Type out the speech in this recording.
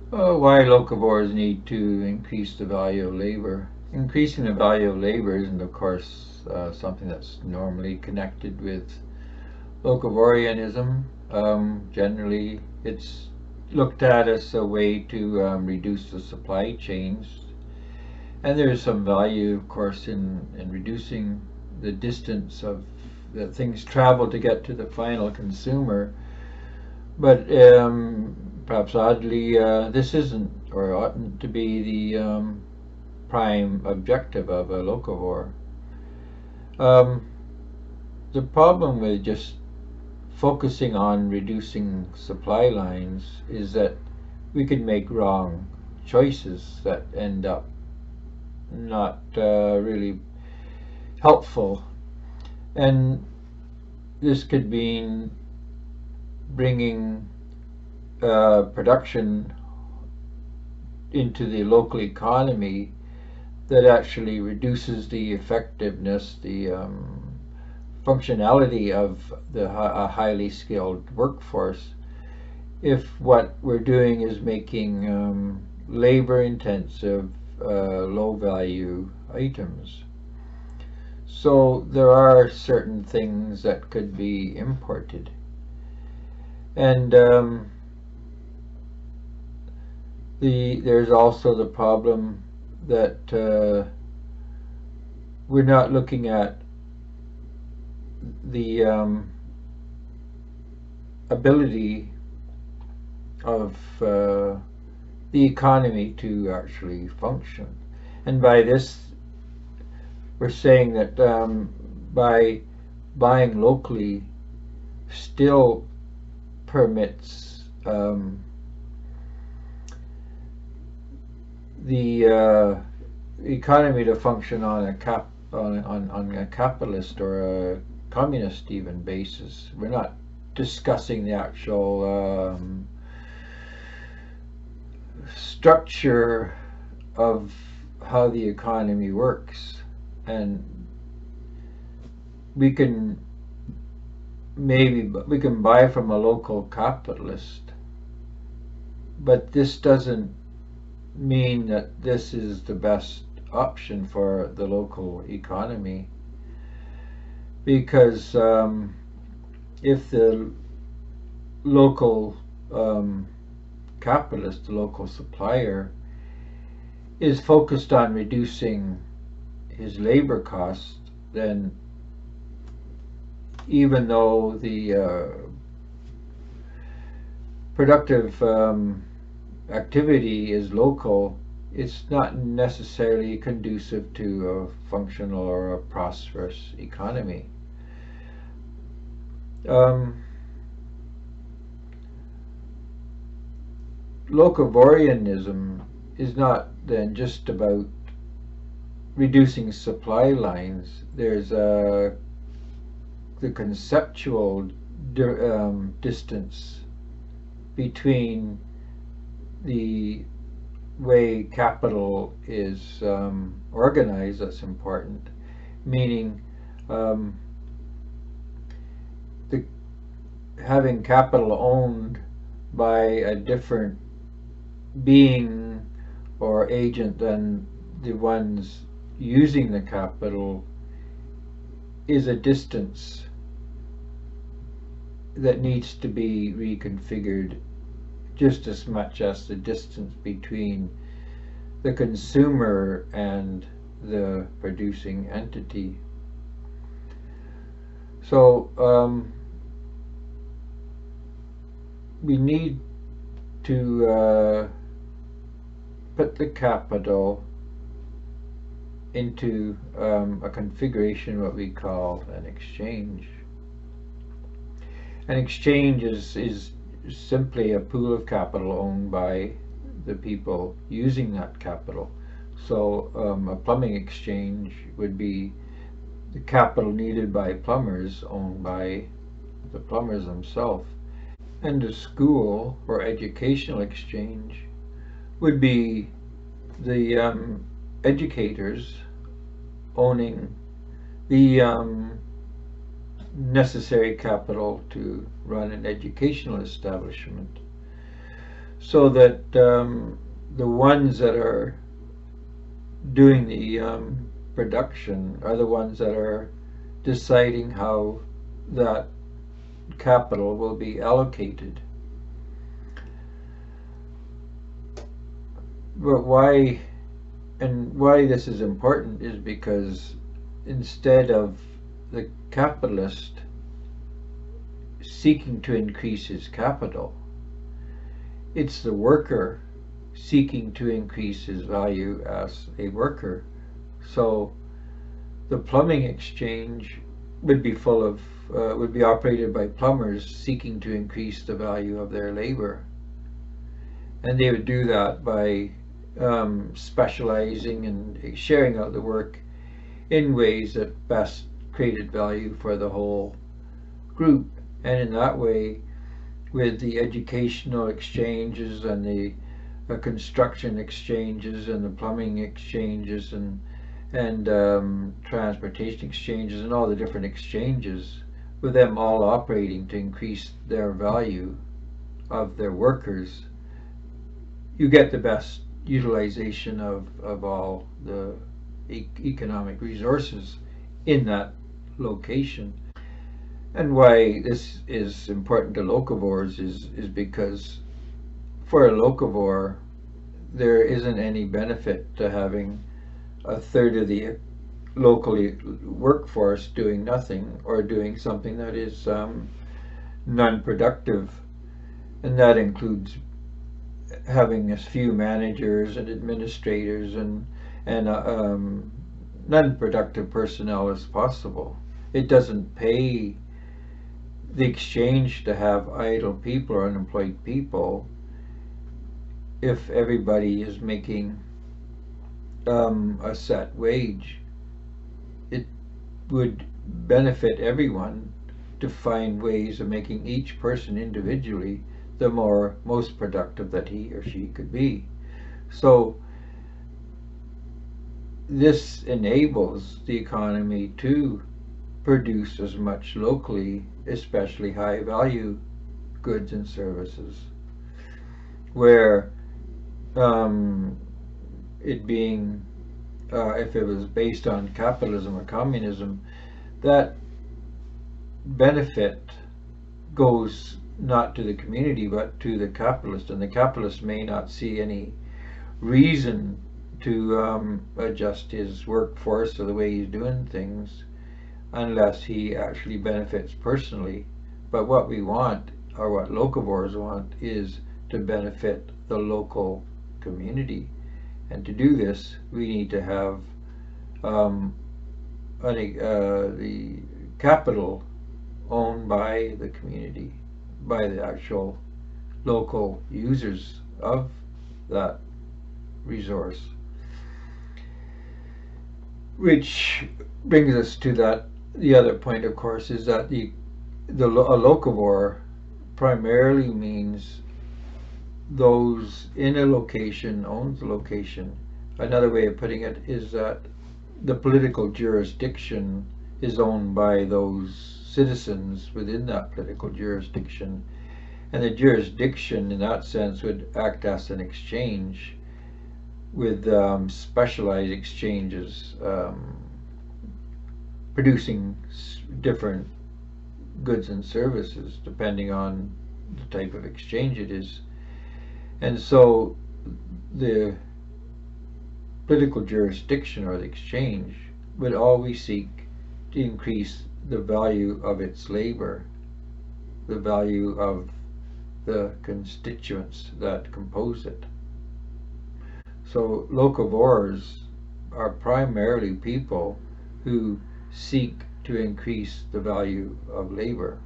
Why locavores need to increase the value of labor. Increasing the value of labor isn't, of course, something that's normally connected with locavorianism. Generally, it's looked at as a way to reduce the supply chains. And there is some value, of course, in reducing the distance of that things travel to get to the final consumer. But perhaps oddly, this isn't or oughtn't to be the prime objective of a locavore. Um, the problem with just focusing on reducing supply lines is that we could make wrong choices that end up not really helpful. And this could mean bringing production into the local economy that actually reduces the effectiveness, the functionality of a highly skilled workforce if what we're doing is making labor intensive, low value items. So there are certain things that could be imported. And there's also the problem that we're not looking at the ability of the economy to actually function. And by this, we're saying that by buying locally still permits the economy to function on a capitalist or a communist even basis. We're not discussing the actual structure of how the economy works, and we can buy from a local capitalist, but this doesn't mean that this is the best option for the local economy, because if the local capitalist, the local supplier, is focused on reducing his labor costs, then even though the productive activity is local, it's not necessarily conducive to a functional or a prosperous economy. Locavorianism is not then just about reducing supply lines. There's the conceptual distance between the way capital is organized that's important, meaning the having capital owned by a different being or agent than the ones using the capital is a distance that needs to be reconfigured just as much as the distance between the consumer and the producing entity. So we need to put the capital into a configuration what we call an exchange. An exchange is simply a pool of capital owned by the people using that capital. So a plumbing exchange would be the capital needed by plumbers owned by the plumbers themselves. And a school or educational exchange would be the educators owning the necessary capital to run an educational establishment. so that the ones that are doing the production are the ones that are deciding how that capital will be allocated. But why this is important is because instead of the capitalist seeking to increase his capital, it's the worker seeking to increase his value as a worker. So the plumbing exchange would be full of would be operated by plumbers seeking to increase the value of their labor, and they would do that by specializing and sharing out the work in ways that best created value for the whole group. And in that way, with the educational exchanges and the construction exchanges and the plumbing exchanges and transportation exchanges and all the different exchanges, with them all operating to increase their value of their workers, you get the best utilization of all the economic resources in that location. And why this is important to locavores is because for a locavore, there isn't any benefit to having a third of the locally workforce doing nothing or doing something that is non-productive, and that includes having as few managers and administrators and non-productive personnel as possible. It doesn't pay the exchange to have idle people or unemployed people if everybody is making a set wage. It would benefit everyone to find ways of making each person individually the most productive that he or she could be. So this enables the economy to produce as much locally, especially high value goods and services, where it being if it was based on capitalism or communism, that benefit goes not to the community but to the capitalist, and the capitalist may not see any reason to adjust his workforce or the way he's doing things unless he actually benefits personally. But what we want, or what locavores want, is to benefit the local community. And to do this, we need to have the capital owned by the community, by the actual local users of that resource. Which brings us to the other point, of course, is that a locavore primarily means those in a location owns the location. Another way of putting it is that the political jurisdiction is owned by those citizens within that political jurisdiction, and the jurisdiction in that sense would act as an exchange with specialized exchanges producing different goods and services depending on the type of exchange it is. And so the political jurisdiction or the exchange would always seek to increase the value of its labor, the value of the constituents that compose it. So locavores are primarily people who seek to increase the value of labor.